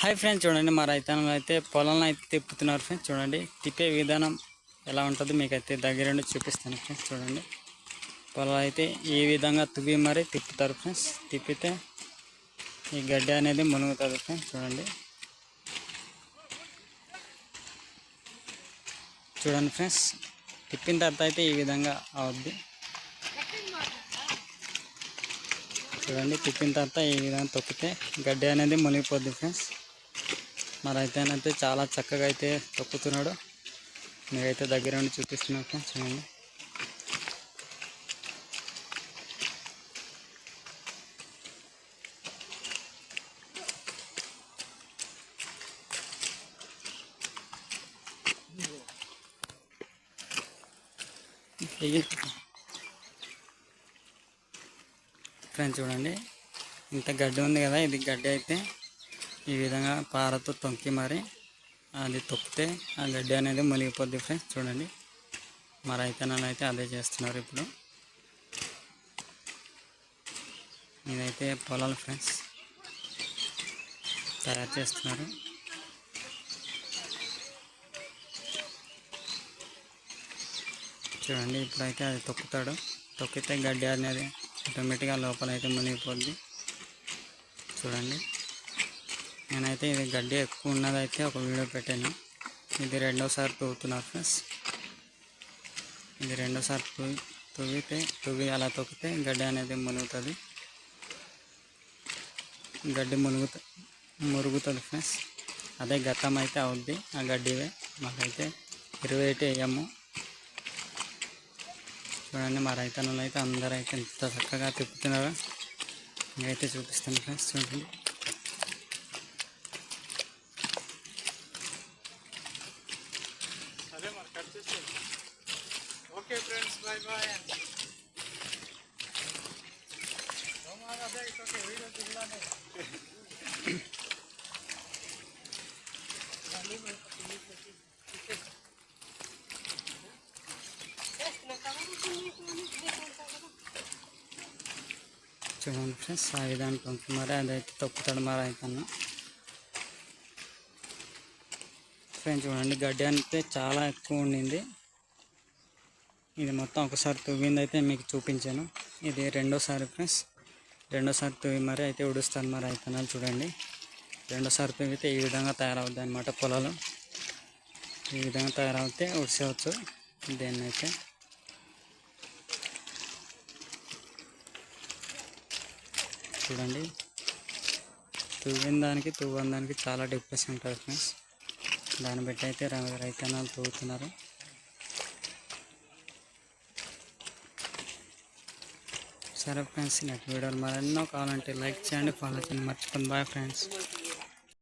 Hi friends, చూడండి మా రైతన్నలు అయితే పొలంలో అయితే తిప్పుతున్నారు ఫ్రెండ్స్. చూడండి తిప్పే విధానం ఎలా ఉంటుందో మీకైతే దగ్గరుండి చూపిస్తాను ఫ్రెండ్స్. చూడండి పొలం అయితే ఈ విధంగా తువ్వి మరీ తిప్పుతారు ఫ్రెండ్స్. తిప్పితే ఈ గడ్డి అనేది మునుగుతుంది ఫ్రెండ్స్. చూడండి ఫ్రెండ్స్, తిప్పిన తర్వాత అయితే ఈ విధంగా అవుద్ది. చూడండి తిప్పిన తర్వాత ఈ విధంగా తొక్కితే గడ్డి అనేది మునిగిపోద్ది ఫ్రెండ్స్. మా రైతన్నైతే చాలా చక్కగా అయితే తొక్కుతున్నాడు. మీరైతే దగ్గర ఉండి చూపిస్తున్నాను ఫ్రెండ్స్. చూడండి ఫ్రెండ్స్, చూడండి ఇంత గడ్డి ఉంది కదా, ఇది గడ్డి అయితే ఈ విధంగా పారతో తొక్కి మరి అది తొక్కితే ఆ గడ్డి అనేది మునిగిపోద్ది ఫ్రెండ్స్. చూడండి మా రైతన్నలు అయితే అదే చేస్తున్నారు. ఇప్పుడు ఇదైతే పొలాలు ఫ్రెండ్స్ తయారు చేస్తున్నారు. చూడండి ఇప్పుడైతే అది తొక్కుతాడు. తొక్కితే గడ్డి అనేది ఆటోమేటిక్గా లోపల అయితే మునిగిపోద్ది. చూడండి నేనైతే ఇది గడ్డి ఎక్కువ ఉన్నదైతే ఒక వీడియో పెట్టాను. ఇది రెండోసారి తవ్వుతున్నారు ఫ్రెండ్స్. ఇది రెండోసారి తువ్వి అలా తొక్కితే గడ్డి అనేది మునుగుతుంది. గడ్డి మురుగుతుంది ఫ్రెండ్స్. అదే గతం అయితే అవుద్ది ఆ గడ్డివే. మాకైతే 20 వేయము. చూడండి మా రైతన్నలు అయితే అందరూ అయితే ఎంత చక్కగా తిప్పుతున్నారో నేనైతే చూపిస్తాను ఫ్రెండ్స్. చూడండి ఓకే ఫ్రెండ్స్, బాయ్ బాయ్. చూడండి ఫ్రెండ్స్, ఆ విధానం పంపుతున్నారు. అదైతే తొక్కుతాడు మా రైతన్న ఫ్రెండ్స్. చూడండి గడ్డి అంటే చాలా ఎక్కువ ఉండింది. ఇది మొత్తం ఒకసారి తువ్వింది అయితే మీకు చూపించాను. ఇది రెండోసారి ఫ్రెండ్స్. రెండోసారి తువ్వి మరి అయితే ఉడుస్తాను మా రైతన్నలు. చూడండి రెండోసారి తువ్వితే ఈ విధంగా తయారవుద్ది అనమాట. పొలాలు ఈ విధంగా తయారవుతే ఉడిసేవచ్చు దేన్ని అయితే. చూడండి తువ్విన దానికి చాలా డిఫరెన్స్ ఉంటుంది ఫ్రెండ్స్. దాన్ని బట్టి అయితే రైతన్నలు తవ్వుతున్నారు. సరే ఫ్రెండ్స్, నెక్స్ట్ వీడియోలు మరెన్నో కావాలంటే లైక్ చేయండి, ఫాలో చేయండి, మర్చిపోండి. Bye friends.